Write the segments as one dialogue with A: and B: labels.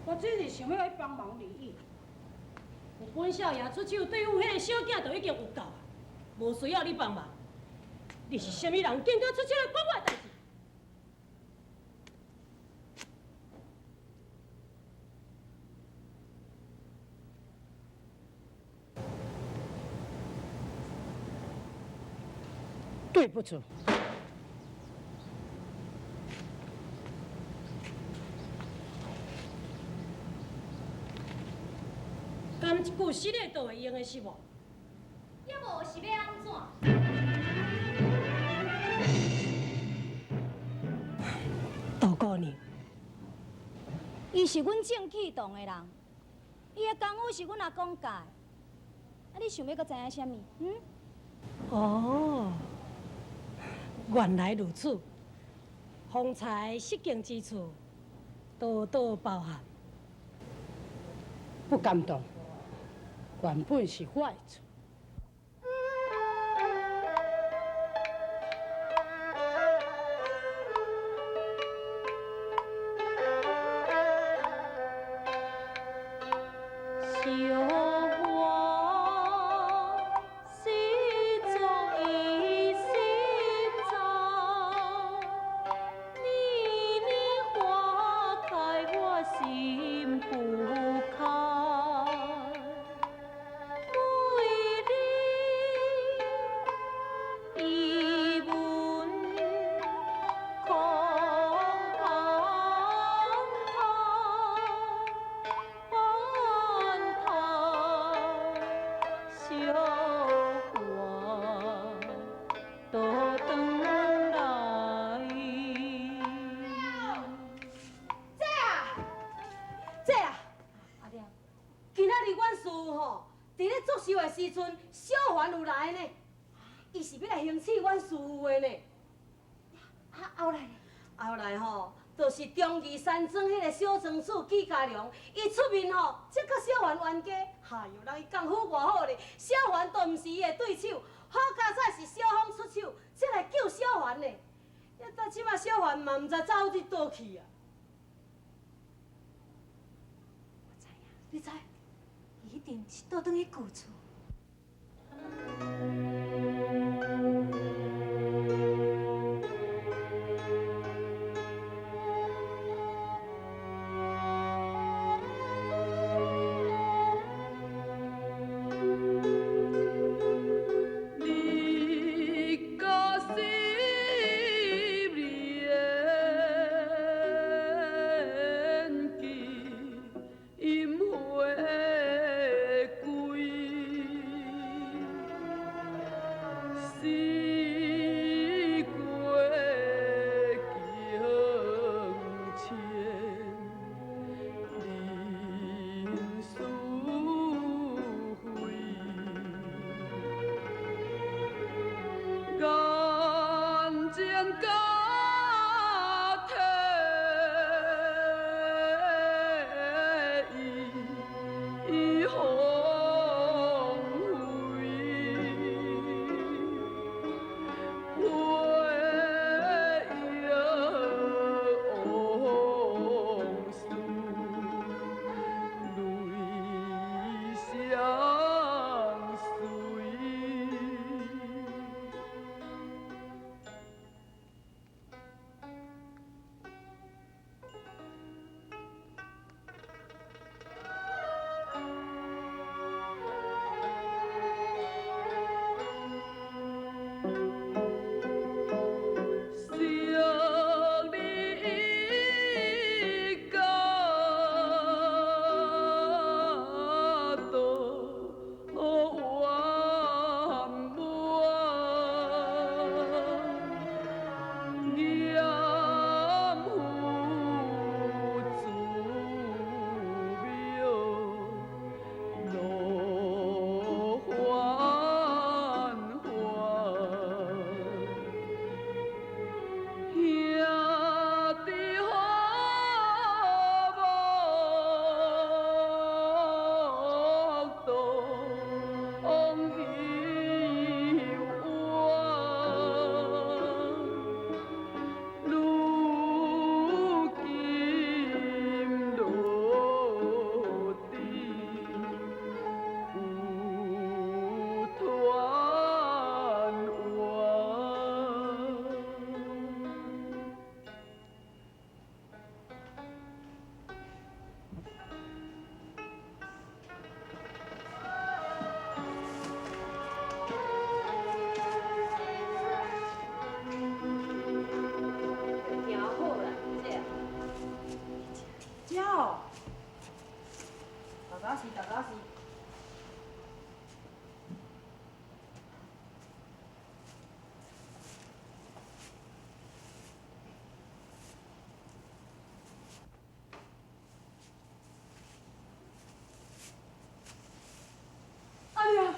A: 我只是想要去帮忙而已。
B: 有本少爷出手对付迄个小囝，就已经有够啊，无需要你帮忙。你是啥物人，竟敢出手来管我的代志？
A: 对不住。
B: 敢一句实的都会用的是无？
C: 要无是要安怎？
B: 道姑娘，
C: 伊是阮正气动的人，伊的功夫是阮阿公教的。啊，你想要搁知影啥物？
B: 哦，原来如此。方才失敬之处，多多包涵。
A: 不敢当，原本是我的错。
B: 时阵，小环有来呢，伊是要来行刺阮师傅的呢。
C: 后来呢？
B: 后来吼，就是中义山庄迄个小庄主纪家良，伊出面吼，接甲小环冤家。哎哟，人伊功夫偌好咧，小环都毋是伊的对手，好佳哉是小芳出手，才来救小环呢。要到即马小环嘛毋知走伫倒去啊。
C: 我知影，你知？伊一定是倒转去旧厝。
D: 音花归。
B: 家是，大家是。哎呀！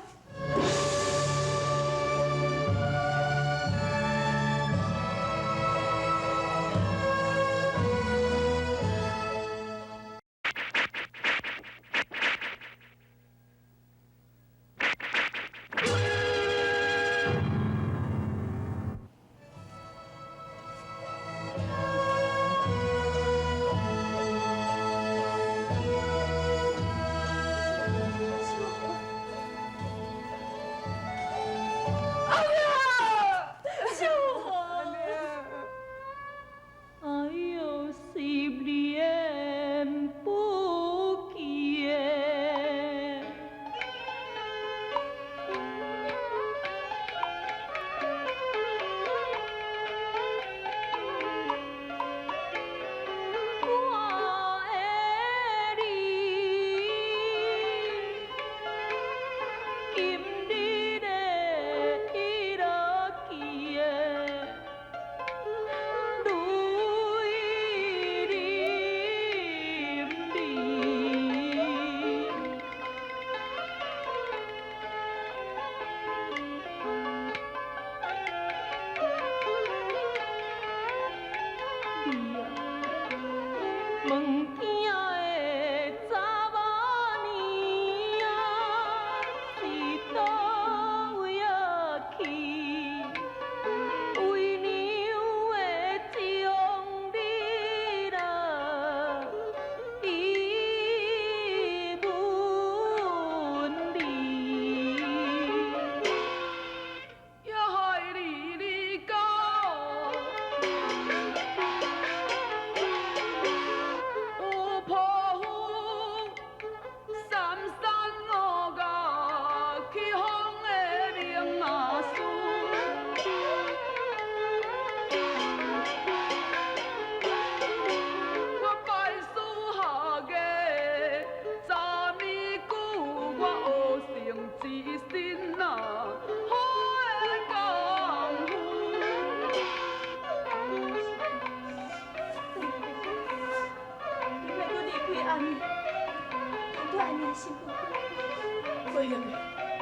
D: 所以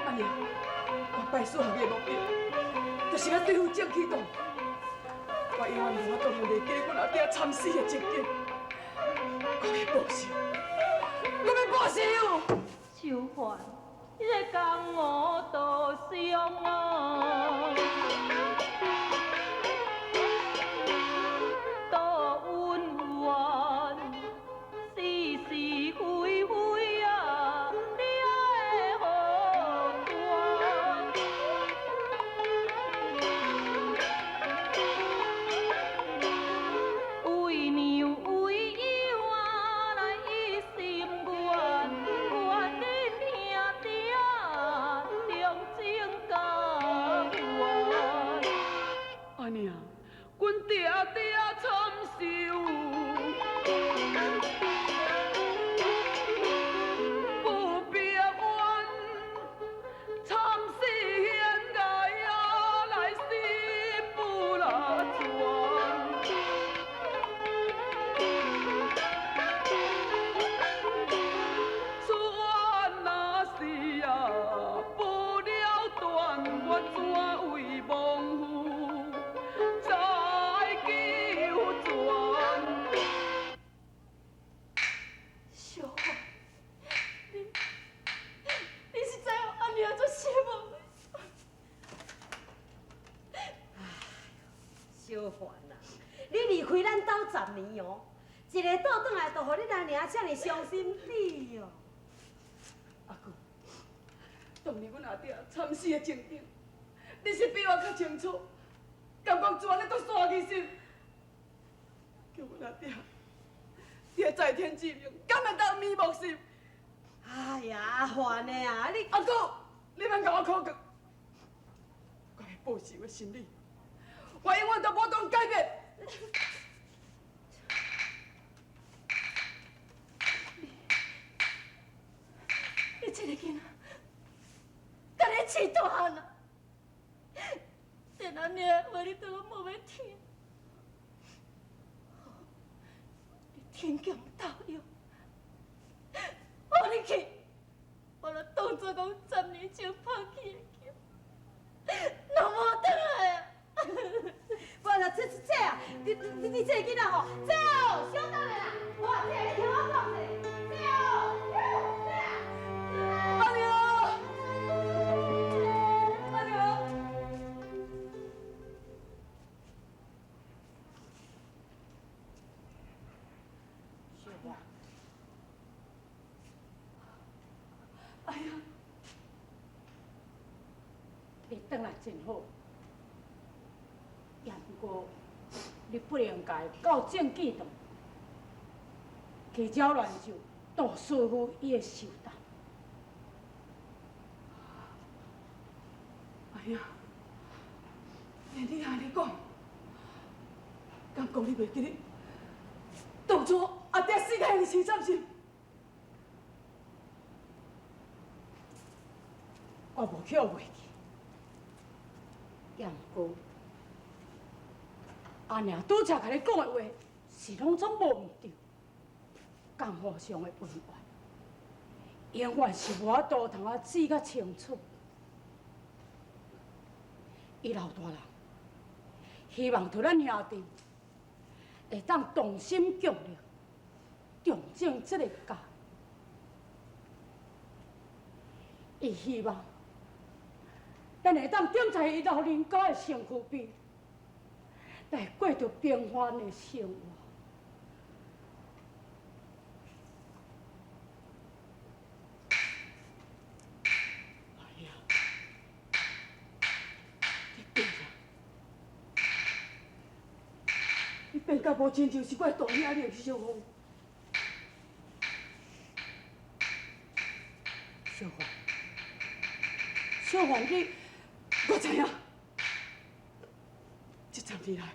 D: 阿娘，我拜师学艺的目标，就是要对付正气党。我永远无法度袂记阮阿爹惨死的情景。我要报仇，我要报仇！
E: 秋环，你个江湖道上啊，道恩怨，是是非非啊，你爱好断。为娘为幼啊，来一心愿，愿恁兄弟啊，重情甘愿。
D: 阿娘，阮爹爹惨受，不必冤，惨死现界啊，来死不拉全。此案若是啊不了断，我怎为亡父再求全？
B: 小华，你是知影阿娘做什么？小环啊，你离开咱兜10年哦，一个倒转来，就互你阿娘这么伤心地哦。
D: 阿姑，当年阮阿爹惨死的情景，你是比我较清楚。敢讲全咧都煞去心，叫阮阿爹在天之灵，敢会当面目心？
B: 哎呀，阿环的啊，你
D: 阿姑，你莫甲我苦讲，我要报仇的心理，我永远都无当改变。天，你天降大佑，我你去，我来当作讲10年前抛弃的囝，拢无转来啊！
B: 不啦，这啊，你这个囡仔吼，这哦，小等下啦，我这你听我讲者，这哦，这啊，
D: 阿娘，阿娘。
A: 小花，
D: 哎呀，
A: 你转来真好，也不过你不应该到正记堂去搅乱就杜师傅伊的寿诞。
D: 哎呀，连你安尼讲，敢讲你袂记得当初阿爹死开的是惨是？
A: 我无去袂记，也毋过阿娘拄则甲你讲的话是拢总无毋对，江湖上的恩怨，永远是无法度通啊记较清楚。伊老大人希望对咱兄弟会当同心协力，重整这个家。伊希望咱会当踮在伊老人家的身躯边，来过着平凡的生活。哎呀，你变啊！你变甲无亲像是我的大兄连小凤。小凤。小凤，我知影，这10年来，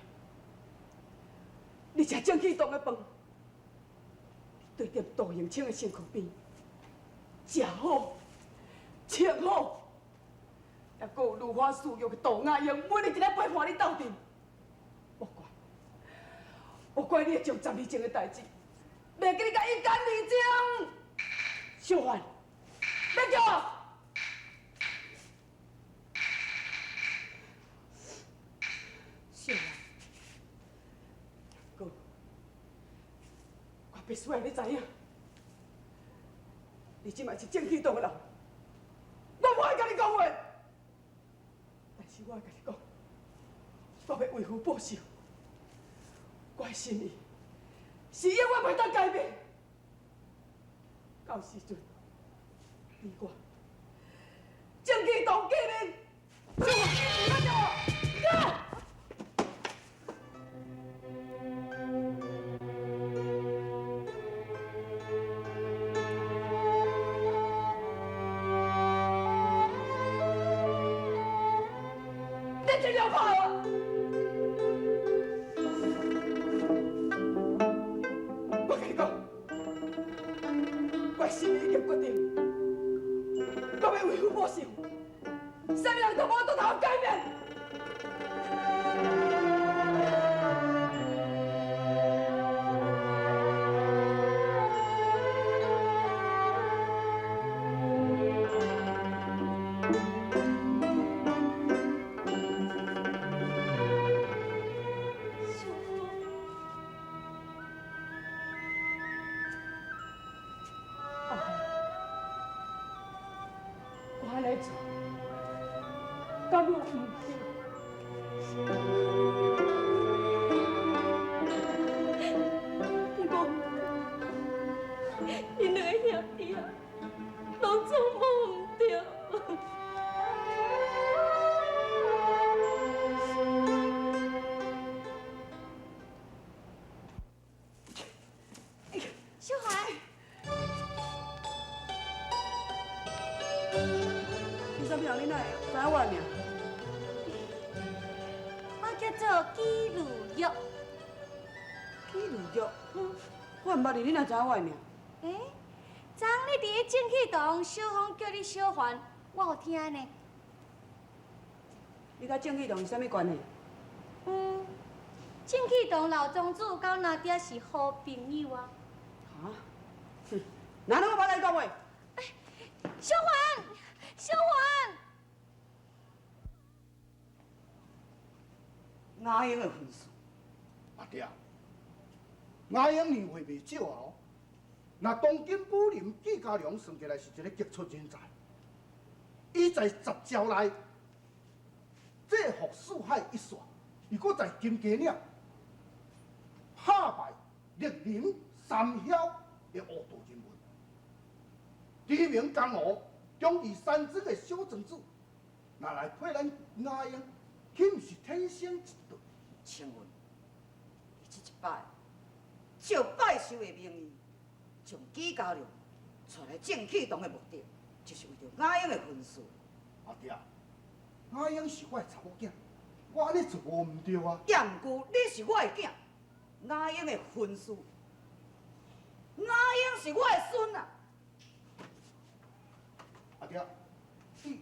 A: 你食正气堂的饭，对踮杜永清的身躯边，食好、穿好，也阁有如花似玉的杜雅英，每日一日陪伴你斗阵。我怪你会将10年前的代志，袂记你甲一干二净。小凤，别叫我。小兰，哥，我必须让你知影，你即摆是正气堂的人，我无爱甲你讲话，但是我会甲你讲，我要为父报仇，我的心意是永远袂当改变，到时阵，你我正气堂见面，小兰，你别叫我，走！你真了怕我！我跟你讲，我心已经决定，我要为父报仇，啥物人都无法度通改变。我安尼做，敢有毋对？不过，因两个兄弟啊，拢总无毋对。
C: 小环，
D: 你啥物人？你哪会知影我的名？
C: 我叫做纪如玉。
D: 纪如玉，我毋捌你，你哪知影我的名？
C: 诶，昨你伫咧正气堂，小芳叫你小环，我有听呢。
D: 你甲正气堂有啥物关系？
B: 郑启堂老宗主甲哪爹是好朋友啊。
A: 啊？哼，哪能我把来讲话？
B: 小环，小环，
A: 阿英的分数，
F: 阿爹，阿英年岁未少哦。那当今武林纪家良算起来是一个杰出人才，伊在10招内，制服四海一线，伊搁在金鸡岭打败历林三晓的恶道人物，知名江湖中义三子的小庄子，拿来配咱阿英，岂毋是天生一对？
A: 请问，伊这一摆就拜寿的名义，从纪家良带来郑启堂的目的，就是为着阿英的分数。
F: 阿爹，阿英是我的查某囝，我安尼做无毋对啊。
A: 也毋过你是我的囝，阿英的分数，阿英是我的孙啊。
F: 阿爹，你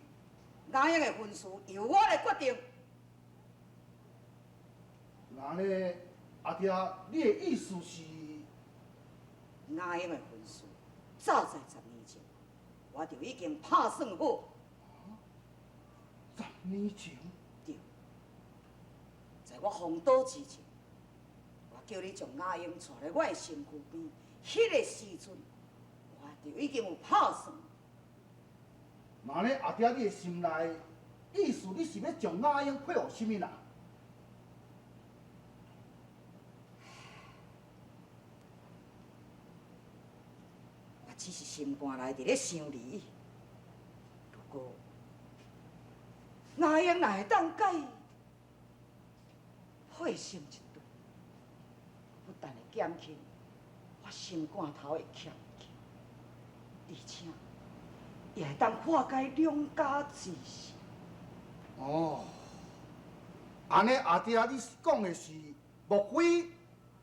A: 阿英的分数由我来决定。
F: 那呢？阿爹，你的意思是？
A: 阿英的分数，早在10年前，我就已经拍算好。
F: 10年前？
A: 对，在我荒岛之前，我叫你将阿英带来我的身躯边，迄个时阵，我就已经有拍算。
F: 那呢？阿爹，你的心内意思，你是要将阿英配互什么人？
A: 我只是心肝内伫咧想你，不过阿英若会当甲伊配成一对，不但会减轻我心肝头的欠气，而且也会当化解两家之事。
F: 哦，安尼阿爹，你讲的是莫非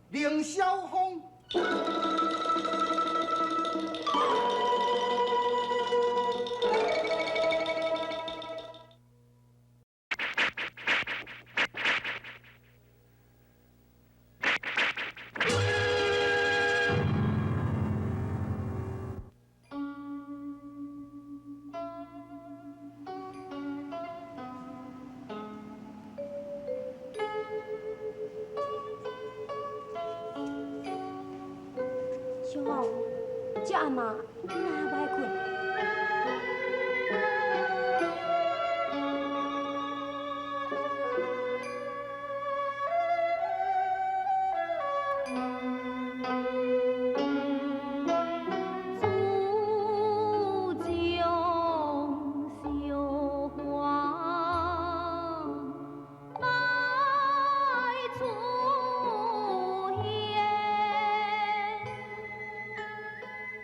F: 凌霄峰？
C: 小红，这暗暝你哪还袂困？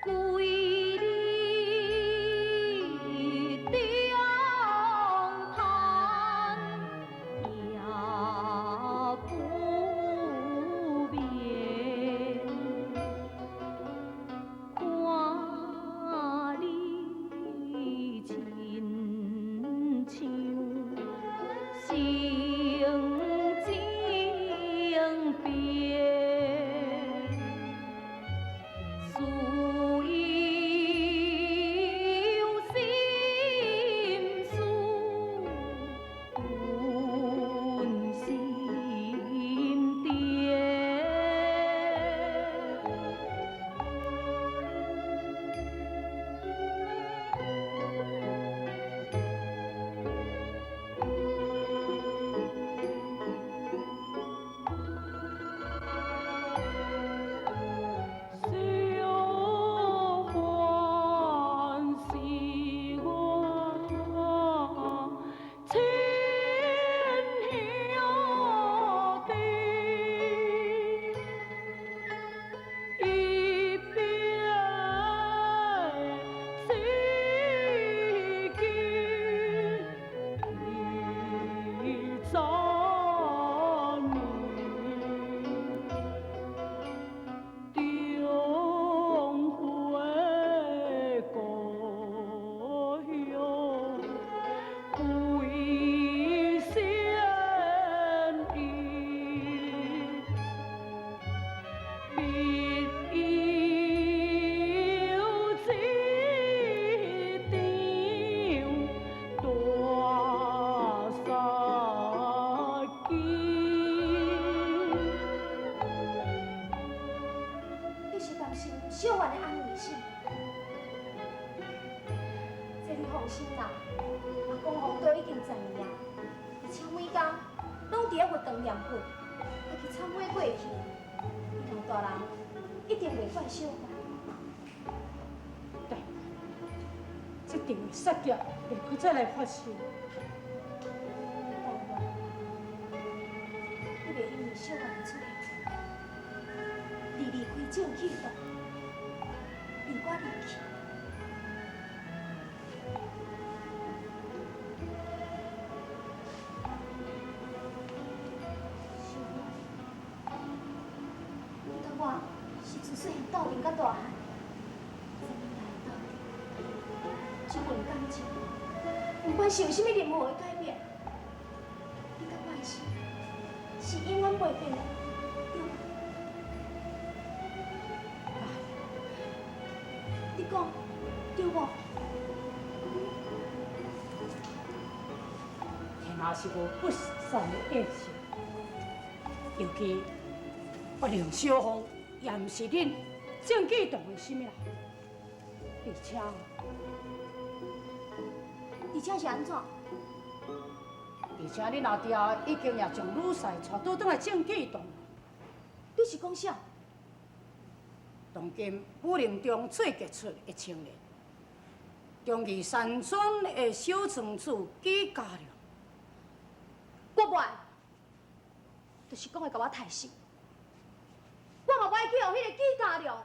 E: 归
C: 放心啦，阿公公都已经知影，而且每工拢伫咧活动念佛，家己忏悔过去，伊老大人一定袂怪小可。
A: 对，这场杀劫会搁再来发生。
C: 但愿你袂因为小可的出现，而离开正气洞，离我离去。我是自细汉斗阵到大汉，10年来斗阵，这份感情，不管是有啥物任何的改变，你甲我的心是永远袂变的，对吗？你讲对无？
A: 天下是无不善的恶性，尤其不良小风也毋是恁正气动的心啦，而且
C: 是安怎？
A: 恁后爹已经也将女婿带倒转来正气动，
C: 你是讲啥？
A: 当今武林中最杰出的青年，中义山庄的小庄主纪家良。
C: 我不爱，就是讲会甲我太死。我嘛不爱去互迄个纪家良